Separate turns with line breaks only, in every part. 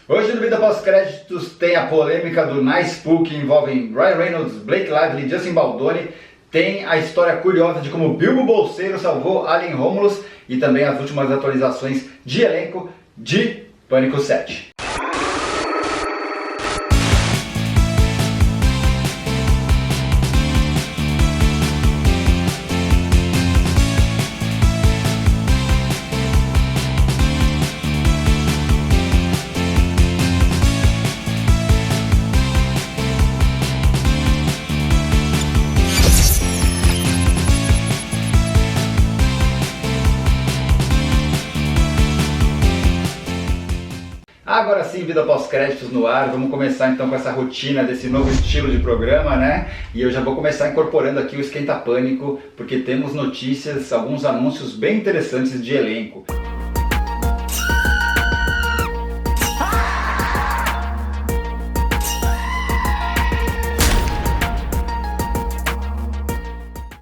Hoje no Vida Pós-Créditos tem a polêmica do Nice Pool que envolve Ryan Reynolds, Blake Lively e Justin Baldoni. Tem a história curiosa de como Bilbo Bolseiro salvou Alien Romulus e também as últimas atualizações de elenco de Pânico 7. Agora sim, Vida Pós-Créditos no ar, vamos começar então com essa rotina desse novo estilo de programa, né? E eu já vou começar incorporando aqui o Esquenta Pânico, porque temos notícias, alguns anúncios bem interessantes de elenco.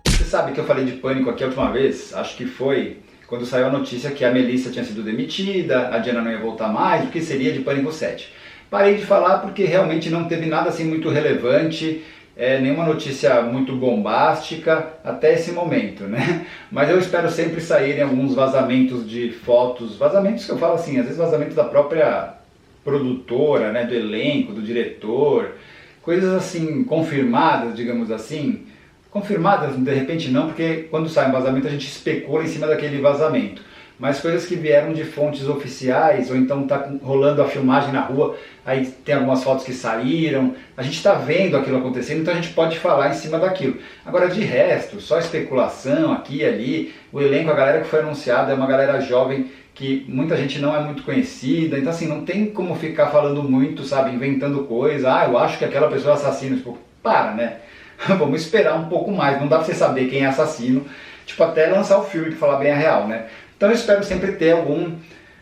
Você sabe que eu falei de Pânico aqui a última vez? Acho que foi quando saiu a notícia que a Melissa tinha sido demitida, a Jenna não ia voltar mais, o que seria de Pânico 7. Parei de falar porque realmente não teve nada assim muito relevante, nenhuma notícia muito bombástica até esse momento, né? Mas eu espero sempre saírem alguns vazamentos de fotos, vazamentos que eu falo assim, às vezes vazamentos da própria produtora, né, do elenco, do diretor, coisas assim confirmadas, digamos assim. Confirmadas, de repente não, porque quando sai um vazamento a gente especula em cima daquele vazamento. Mas coisas que vieram de fontes oficiais, ou então está rolando a filmagem na rua, aí tem algumas fotos que saíram, a gente está vendo aquilo acontecendo, então a gente pode falar em cima daquilo. Agora de resto, só especulação aqui e ali, o elenco, a galera que foi anunciada é uma galera jovem que muita gente não é muito conhecida, então assim, não tem como ficar falando muito, sabe, inventando coisa, eu acho que aquela pessoa é assassina, tipo, para, né? Vamos esperar um pouco mais, não dá pra você saber quem é assassino, tipo, até lançar o filme, que falar bem a real, né? Então eu espero sempre ter algum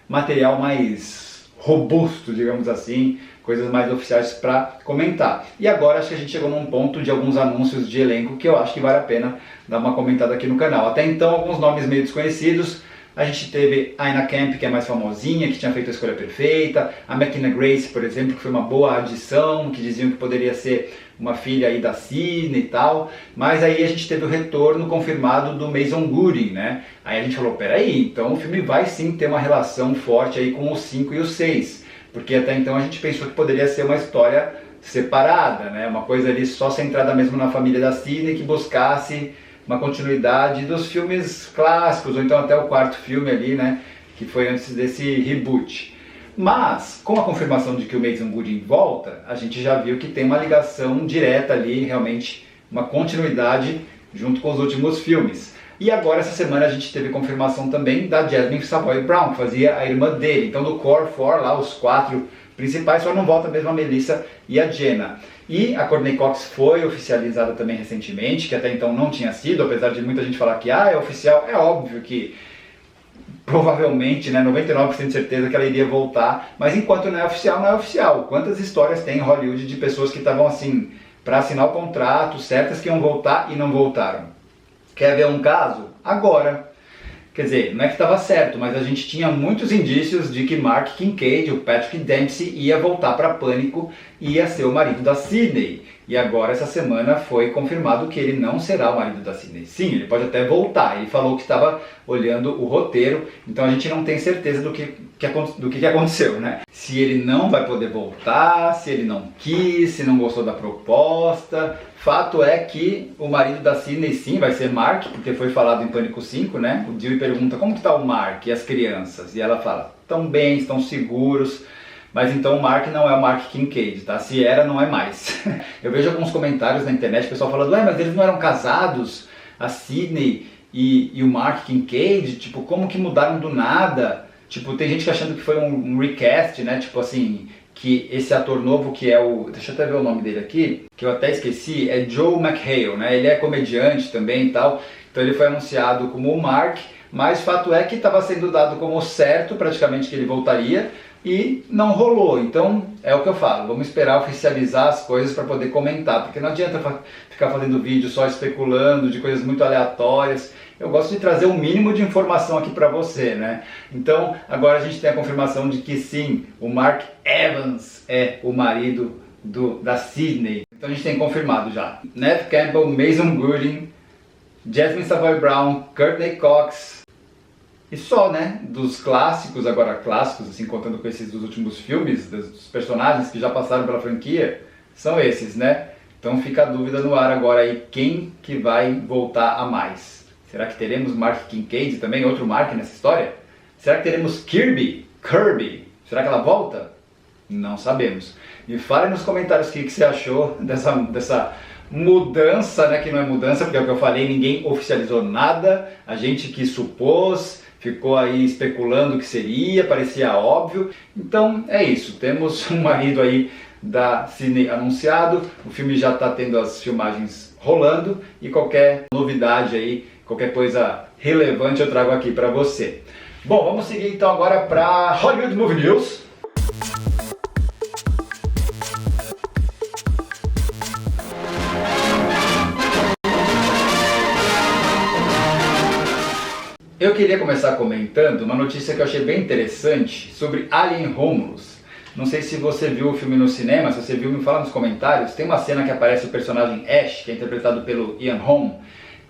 material mais robusto, digamos assim, coisas mais oficiais pra comentar. E agora acho que a gente chegou num ponto de alguns anúncios de elenco que eu acho que vale a pena dar uma comentada aqui no canal. Até então, alguns nomes meio desconhecidos. A gente teve a Ina Camp, que é mais famosinha, que tinha feito a escolha perfeita. A McKenna Grace, por exemplo, que foi uma boa adição, que diziam que poderia ser uma filha aí da Sidney e tal. Mas aí a gente teve o retorno confirmado do Mason Gooding, né? Aí a gente falou, peraí, então o filme vai sim ter uma relação forte aí com os 5 e os 6. Porque até então a gente pensou que poderia ser uma história separada, né? Uma coisa ali só centrada mesmo na família da Sidney, que buscasse uma continuidade dos filmes clássicos, ou então até o quarto filme ali, né, que foi antes desse reboot. Mas, com a confirmação de que o Mason Gooding volta, a gente já viu que tem uma ligação direta ali, realmente uma continuidade junto com os últimos filmes. E agora, essa semana, a gente teve confirmação também da Jasmine Savoy Brown, que fazia a irmã dele. Então, do Core 4, lá, os 4 principais, só não volta mesmo a Melissa e a Jenna. E a Courteney Cox foi oficializada também recentemente, que até então não tinha sido, apesar de muita gente falar que é oficial. É óbvio que provavelmente, né, 99% de certeza que ela iria voltar, mas enquanto não é oficial, não é oficial. Quantas histórias tem em Hollywood de pessoas que estavam assim, para assinar o contrato, certas que iam voltar e não voltaram? Quer ver um caso? Agora. Quer dizer, não é que estava certo, mas a gente tinha muitos indícios de que Mark Kincaid, o Patrick Dempsey, ia voltar para Pânico e ia ser o marido da Sidney. E agora, essa semana, foi confirmado que ele não será o marido da Sidney. Sim, ele pode até voltar. Ele falou que estava olhando o roteiro, então a gente não tem certeza do que aconteceu, né? Se ele não vai poder voltar, se ele não quis, se não gostou da proposta. Fato é que o marido da Sidney sim vai ser Mark, porque foi falado em Pânico 5, né? O Dewey pergunta como que tá o Mark e as crianças, e ela fala, estão bem, estão seguros, mas então o Mark não é o Mark Kincaid, tá? Se era, não é mais. Eu vejo alguns comentários na internet, o pessoal falando, mas eles não eram casados, a Sidney e o Mark Kincaid, tipo, como que mudaram do nada? Tipo, tem gente que achando que foi um recast, né? Tipo assim, que esse ator novo que é o... Deixa eu até ver o nome dele aqui, que eu até esqueci, é Joe McHale, né? Ele é comediante também e tal, então ele foi anunciado como o Mark, mas fato é que estava sendo dado como certo praticamente que ele voltaria e não rolou. Então é o que eu falo, vamos esperar oficializar as coisas para poder comentar, porque não adianta ficar fazendo vídeo só especulando de coisas muito aleatórias. eu gosto de trazer o mínimo de informação aqui para você, né? Então, agora a gente tem a confirmação de que sim, o Mark Evans é o marido da Sydney. Então a gente tem confirmado já. Neve Campbell, Mason Gooding, Jasmine Savoy Brown, Courtney Cox. E só, né, dos clássicos, agora clássicos, assim, contando com esses dos últimos filmes, dos personagens que já passaram pela franquia, são esses, né? Então fica a dúvida no ar agora aí, quem que vai voltar a mais? Será que teremos Mark Kincaid também, outro Mark nessa história? Será que teremos Kirby? Será que ela volta? Não sabemos. Me fale nos comentários o que você achou dessa mudança, né, que não é mudança, porque é o que eu falei, ninguém oficializou nada, a gente que supôs, ficou aí especulando o que seria, parecia óbvio. Então é isso, temos um marido aí da Sydney anunciado, o filme já está tendo as filmagens rolando e qualquer novidade aí, qualquer coisa relevante eu trago aqui para você. Bom, vamos seguir então agora para Hollywood Movie News. Eu queria começar comentando uma notícia que eu achei bem interessante sobre Alien Romulus. Não sei se você viu o filme no cinema, se você viu, me fala nos comentários. Tem uma cena que aparece o personagem Ash, que é interpretado pelo Ian Holm,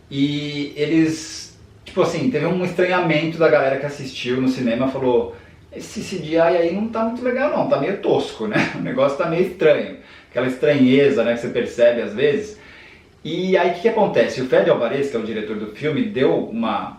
e eles, tipo assim, teve um estranhamento da galera que assistiu no cinema, falou: esse CGI aí não tá muito legal não, tá meio tosco, né? O negócio tá meio estranho, aquela estranheza, né, que você percebe às vezes. E aí o que acontece? O Fede Alvarez, que é o diretor do filme, deu uma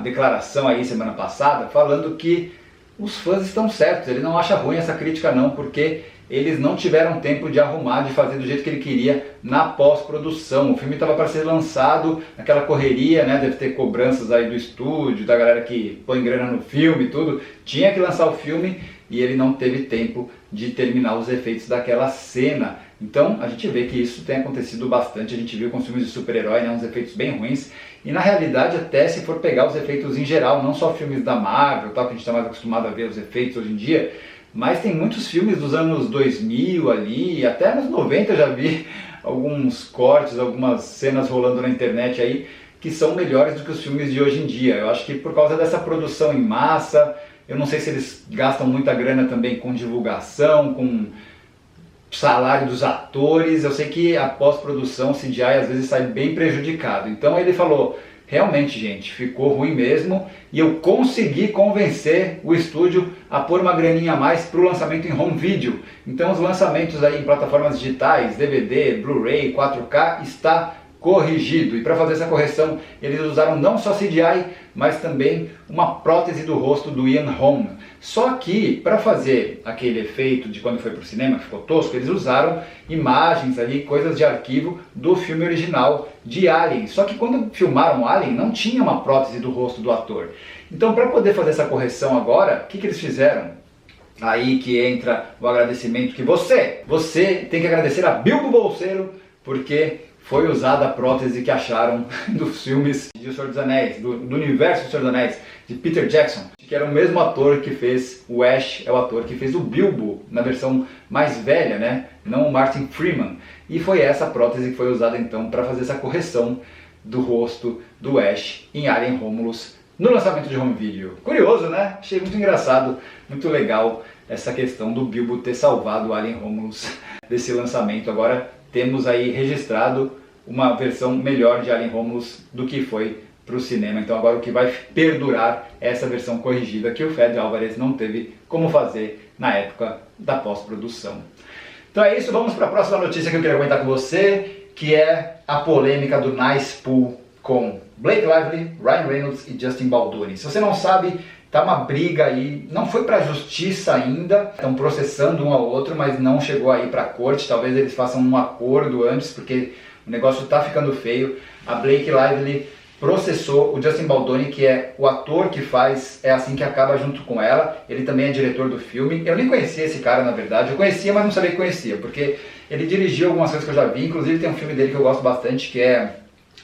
declaração aí semana passada falando que os fãs estão certos, ele não acha ruim essa crítica não, porque eles não tiveram tempo de arrumar, de fazer do jeito que ele queria na pós-produção. O filme estava para ser lançado naquela correria, né? Deve ter cobranças aí do estúdio, da galera que põe grana no filme e tudo. Tinha que lançar o filme e ele não teve tempo de terminar os efeitos daquela cena. Então a gente vê que isso tem acontecido bastante, a gente viu com os filmes de super-herói, né, uns efeitos bem ruins, e na realidade até se for pegar os efeitos em geral, não só filmes da Marvel, tal, que a gente está mais acostumado a ver os efeitos hoje em dia, mas tem muitos filmes dos anos 2000 ali, até nos 90 eu já vi alguns cortes, algumas cenas rolando na internet aí, que são melhores do que os filmes de hoje em dia. Eu acho que por causa dessa produção em massa, eu não sei se eles gastam muita grana também com divulgação, com salário dos atores, eu sei que a pós-produção CGI às vezes sai bem prejudicado. Então ele falou, realmente gente, ficou ruim mesmo e eu consegui convencer o estúdio a pôr uma graninha a mais para o lançamento em home video. Então os lançamentos aí em plataformas digitais, DVD, Blu-ray, 4K está corrigido. E para fazer essa correção eles usaram não só CGI, mas também uma prótese do rosto do Ian Holm. Só que para fazer aquele efeito de quando foi para o cinema, que ficou tosco, eles usaram imagens ali, coisas de arquivo do filme original de Alien. Só que quando filmaram Alien não tinha uma prótese do rosto do ator. Então para poder fazer essa correção agora, o que eles fizeram? Aí que entra o agradecimento que você tem que agradecer a Bilbo Bolseiro, porque foi usada a prótese que acharam dos filmes de O Senhor dos Anéis, do universo do Senhor dos Anéis, de Peter Jackson, que era o mesmo ator que fez o Ash, é o ator que fez o Bilbo na versão mais velha, né? Não o Martin Freeman. E foi essa prótese que foi usada então para fazer essa correção do rosto do Ash em Alien Romulus no lançamento de home video. Curioso, né? Achei muito engraçado, muito legal essa questão do Bilbo ter salvado o Alien Romulus desse lançamento. Agora temos aí registrado uma versão melhor de Alien Romulus do que foi para o cinema. Então agora o que vai perdurar é essa versão corrigida que o Fede Alvarez não teve como fazer na época da pós-produção. Então é isso, vamos para a próxima notícia que eu queria comentar com você, que é a polêmica do Nice Pool com Blake Lively, Ryan Reynolds e Justin Baldoni. Se você não sabe, tá uma briga aí, não foi pra justiça ainda, estão processando um ao outro, mas não chegou aí pra corte, talvez eles façam um acordo antes, porque o negócio tá ficando feio. A Blake Lively processou o Justin Baldoni, que é o ator que faz É Assim Que Acaba junto com ela, ele também é diretor do filme. Eu nem conhecia esse cara, na verdade, eu conhecia, mas não sabia que conhecia, porque ele dirigiu algumas coisas que eu já vi, inclusive tem um filme dele que eu gosto bastante, que é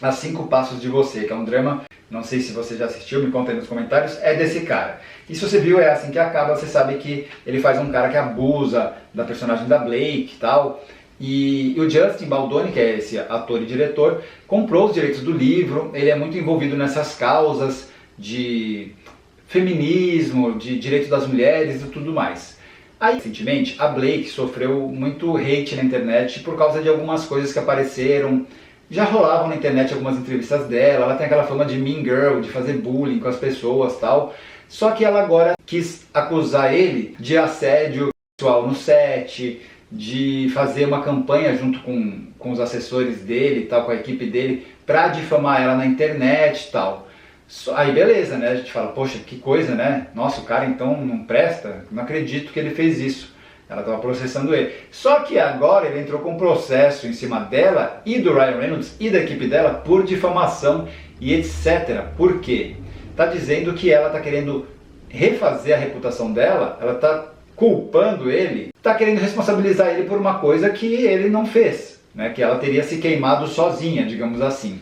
A 5 Passos de Você, que é um drama. Não sei se você já assistiu, me conta aí nos comentários, é desse cara. E se você viu É Assim Que Acaba, você sabe que ele faz um cara que abusa da personagem da Blake e tal. E o Justin Baldoni, que é esse ator e diretor, comprou os direitos do livro, ele é muito envolvido nessas causas de feminismo, de direitos das mulheres e tudo mais. Aí, recentemente, a Blake sofreu muito hate na internet por causa de algumas coisas que apareceram. Já rolavam na internet algumas entrevistas dela, ela tem aquela fama de mean girl, de fazer bullying com as pessoas e tal. Só que ela agora quis acusar ele de assédio sexual no set, de fazer uma campanha junto com os assessores dele e tal, com a equipe dele, pra difamar ela na internet e tal. Aí beleza, né? A gente fala, poxa, que coisa, né? Nossa, o cara então não presta? Não acredito que ele fez isso. Ela estava processando ele. Só que agora ele entrou com um processo em cima dela e do Ryan Reynolds e da equipe dela por difamação e etc. Por quê? Tá dizendo que ela tá querendo refazer a reputação dela, ela tá culpando ele, tá querendo responsabilizar ele por uma coisa que ele não fez, né? Que ela teria se queimado sozinha, digamos assim.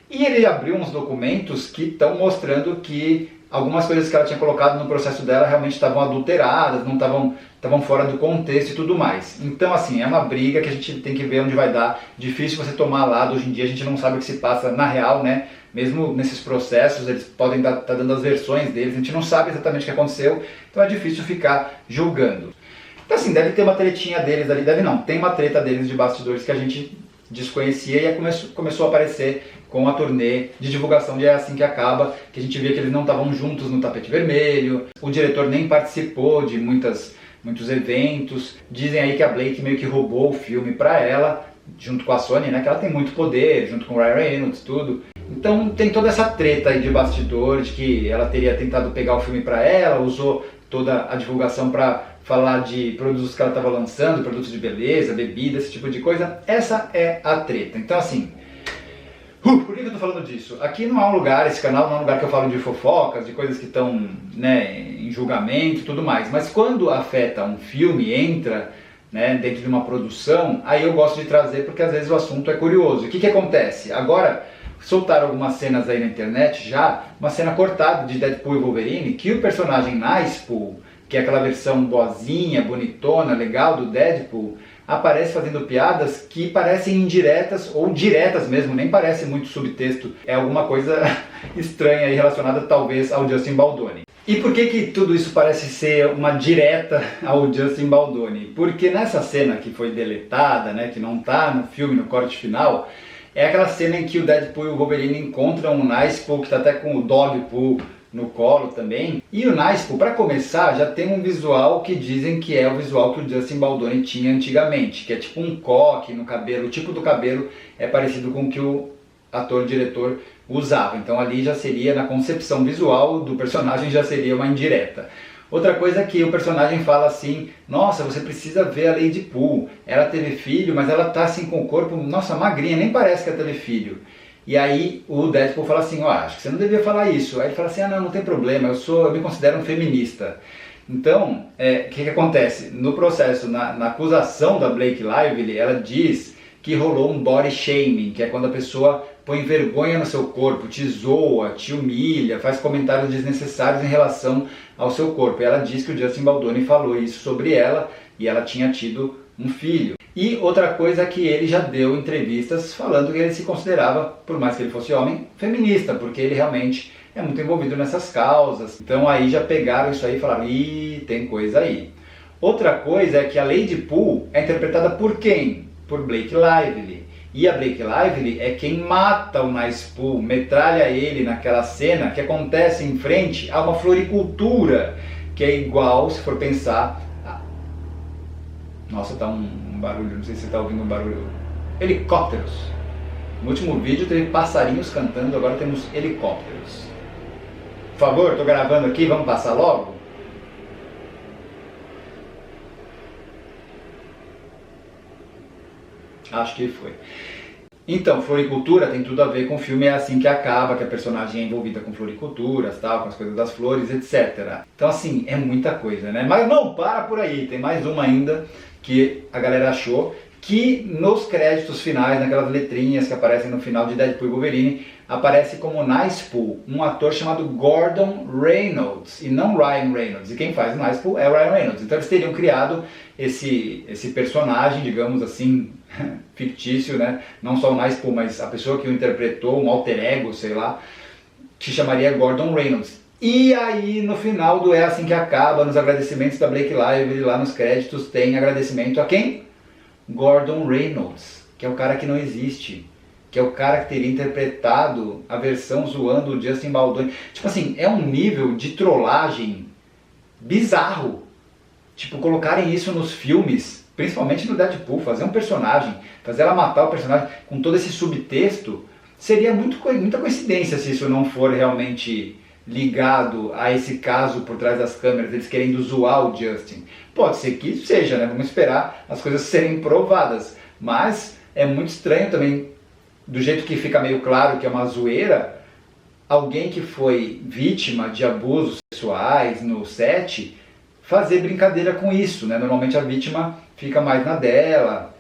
E ele abriu uns documentos que estão mostrando que algumas coisas que ela tinha colocado no processo dela realmente estavam adulteradas, não estavam fora do contexto e tudo mais. Então, assim, é uma briga que a gente tem que ver onde vai dar. Difícil você tomar lado. Hoje em dia a gente não sabe o que se passa na real, né? Mesmo nesses processos, eles podem estar dando as versões deles, a gente não sabe exatamente o que aconteceu, então é difícil ficar julgando. Então, assim, deve ter uma tretinha deles ali, deve não, tem uma treta deles de bastidores que a gente desconhecia e começou a aparecer com a turnê de divulgação de É Assim Que Acaba, que a gente via que eles não estavam juntos no tapete vermelho, o diretor nem participou de muitos eventos. Dizem aí que a Blake meio que roubou o filme pra ela, junto com a Sony, né, que ela tem muito poder, junto com o Ryan Reynolds, tudo. Então tem toda essa treta aí de bastidor, de que ela teria tentado pegar o filme pra ela, usou toda a divulgação pra falar de produtos que ela estava lançando, produtos de beleza, bebida, esse tipo de coisa. Essa é a treta. Então, assim, por que eu tô falando disso? Aqui não é um lugar, esse canal não é um lugar que eu falo de fofocas, de coisas que estão, né, em julgamento e tudo mais. Mas quando afeta um filme, entra, né, dentro de uma produção, aí eu gosto de trazer porque às vezes o assunto é curioso. O que acontece? Agora, soltaram algumas cenas aí na internet já, uma cena cortada de Deadpool e Wolverine, que o personagem Nicepool, que é aquela versão boazinha, bonitona, legal do Deadpool, aparece fazendo piadas que parecem indiretas ou diretas mesmo, nem parece muito subtexto, é alguma coisa estranha aí relacionada talvez ao Justin Baldoni. E por que tudo isso parece ser uma direta ao Justin Baldoni? Porque nessa cena que foi deletada, né, que não está no filme, no corte final, é aquela cena em que o Deadpool e o Wolverine encontram o Nicepool, que está até com o Dogpool no colo também. E o Nicepool, para começar, já tem um visual que dizem que é o visual que o Justin Baldoni tinha antigamente, que é tipo um coque no cabelo, o tipo do cabelo é parecido com o que o ator-diretor usava. Então ali já seria, na concepção visual do personagem, já seria uma indireta. Outra coisa é que o personagem fala assim, nossa, você precisa ver a Lady Pool, ela teve filho, mas ela tá assim com o corpo, nossa, magrinha, nem parece que ela teve filho. E aí o Deadpool fala assim, ó, acho que você não devia falar isso. Aí ele fala assim, ah, não tem problema, eu me considero um feminista. Então, o que acontece? No processo, na acusação da Blake Lively, ela diz que rolou um body shaming, que é quando a pessoa põe vergonha no seu corpo, te zoa, te humilha, faz comentários desnecessários em relação ao seu corpo. E ela diz que o Justin Baldoni falou isso sobre ela e ela tinha tido um filho. E outra coisa é que ele já deu entrevistas falando que ele se considerava, por mais que ele fosse homem, feminista, porque ele realmente é muito envolvido nessas causas. Então aí já pegaram isso aí e falaram, ih, tem coisa aí. Outra coisa é que a Lady Pool é interpretada por quem? Por Blake Lively. E a Blake Lively é quem mata o Nicepool, metralha ele naquela cena que acontece em frente a uma floricultura, que é igual, se for pensar... Nossa, tá um barulho, não sei se você tá ouvindo um barulho. Helicópteros. No último vídeo teve passarinhos cantando, agora temos helicópteros. Por favor, tô gravando aqui, vamos passar logo? Acho que foi. Então, floricultura tem tudo a ver com o filme É Assim Que Acaba, que a personagem é envolvida com floriculturas, tal, com as coisas das flores, etc. Então, assim, é muita coisa, né? Mas não para por aí, tem mais uma ainda que a galera achou que nos créditos finais, naquelas letrinhas que aparecem no final de Deadpool e Wolverine, aparece como Nice Pool um ator chamado Gordon Reynolds e não Ryan Reynolds. E quem faz o Nice Pool é o Ryan Reynolds. Então eles teriam criado esse personagem, digamos assim, fictício, né? Não só o Nice Pool, mas a pessoa que o interpretou, um alter ego, sei lá, que chamaria Gordon Reynolds. E aí no final do É Assim Que Acaba, nos agradecimentos da Blake Lively, lá nos créditos, tem agradecimento a quem? Gordon Reynolds, que é o cara que não existe, que é o cara que teria interpretado a versão zoando o Justin Baldoni. Tipo assim, é um nível de trollagem bizarro. Tipo, colocarem isso nos filmes, principalmente no Deadpool, fazer um personagem, fazer ela matar o personagem com todo esse subtexto, seria muita coincidência se isso não for realmente ligado a esse caso por trás das câmeras, eles querendo zoar o Justin. Pode ser que seja, né? Vamos esperar as coisas serem provadas. Mas é muito estranho também, do jeito que fica meio claro que é uma zoeira, alguém que foi vítima de abusos sexuais no set fazer brincadeira com isso, né? Normalmente a vítima fica mais na dela,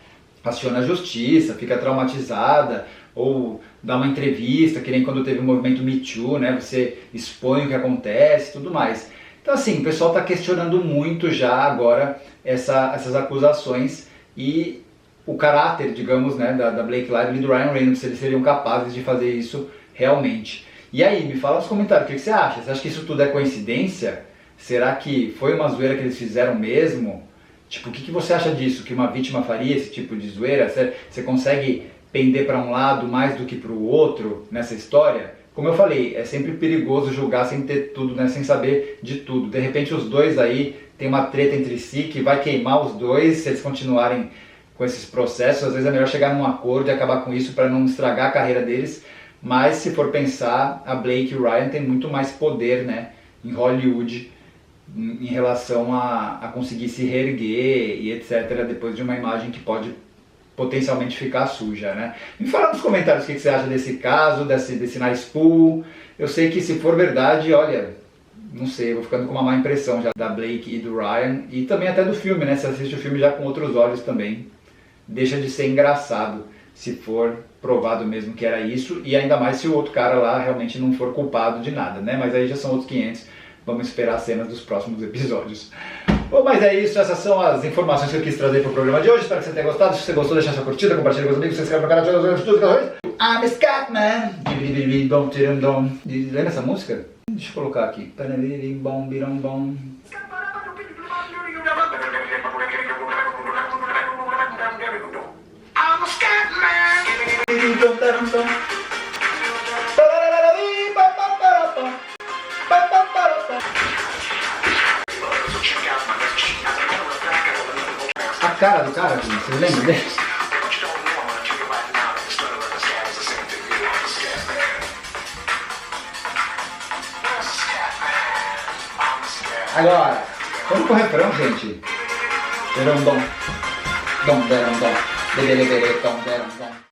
aciona a justiça, fica traumatizada, ou dá uma entrevista, que nem quando teve o movimento Me Too, né? Você expõe o que acontece e tudo mais. Então assim, o pessoal está questionando muito já agora essas acusações e o caráter, digamos, né, da Blake Lively e do Ryan Reynolds, se eles seriam capazes de fazer isso realmente. E aí, me fala nos comentários, o que você acha? Você acha que isso tudo é coincidência? Será que foi uma zoeira que eles fizeram mesmo? Tipo, o que você acha disso? Que uma vítima faria esse tipo de zoeira? Você consegue pender para um lado mais do que para o outro nessa história? Como eu falei, é sempre perigoso julgar sem ter tudo, né? Sem saber de tudo. De repente os dois aí tem uma treta entre si que vai queimar os dois se eles continuarem com esses processos. Às vezes é melhor chegar num acordo e acabar com isso para não estragar a carreira deles. Mas se for pensar, a Blake e o Ryan têm muito mais poder, né, em Hollywood em relação a conseguir se reerguer e etc. depois de uma imagem que pode potencialmente ficar suja, né? Me fala nos comentários o que você acha desse caso, desse Nice Pool. Eu sei que se for verdade, olha, não sei, eu vou ficando com uma má impressão já da Blake e do Ryan e também até do filme, né? Você assiste o filme já com outros olhos também. Deixa de ser engraçado se for provado mesmo que era isso e ainda mais se o outro cara lá realmente não for culpado de nada, né? Mas aí já são outros 500. Vamos esperar as cenas dos próximos episódios. Bom, mas é isso, essas são as informações que eu quis trazer para o programa de hoje. Espero que você tenha gostado. Se você gostou, deixa sua curtida, compartilha com os amigos, se inscreve no canal, joga os outros canais. I'm a Scatman. Lembra essa música? Deixa eu colocar aqui. I'm a Scatman. A cara do cara, vocês lembram dele? Agora, vamos pro refrão, gente. Deram dom. Dom, deram dom. Deram dom.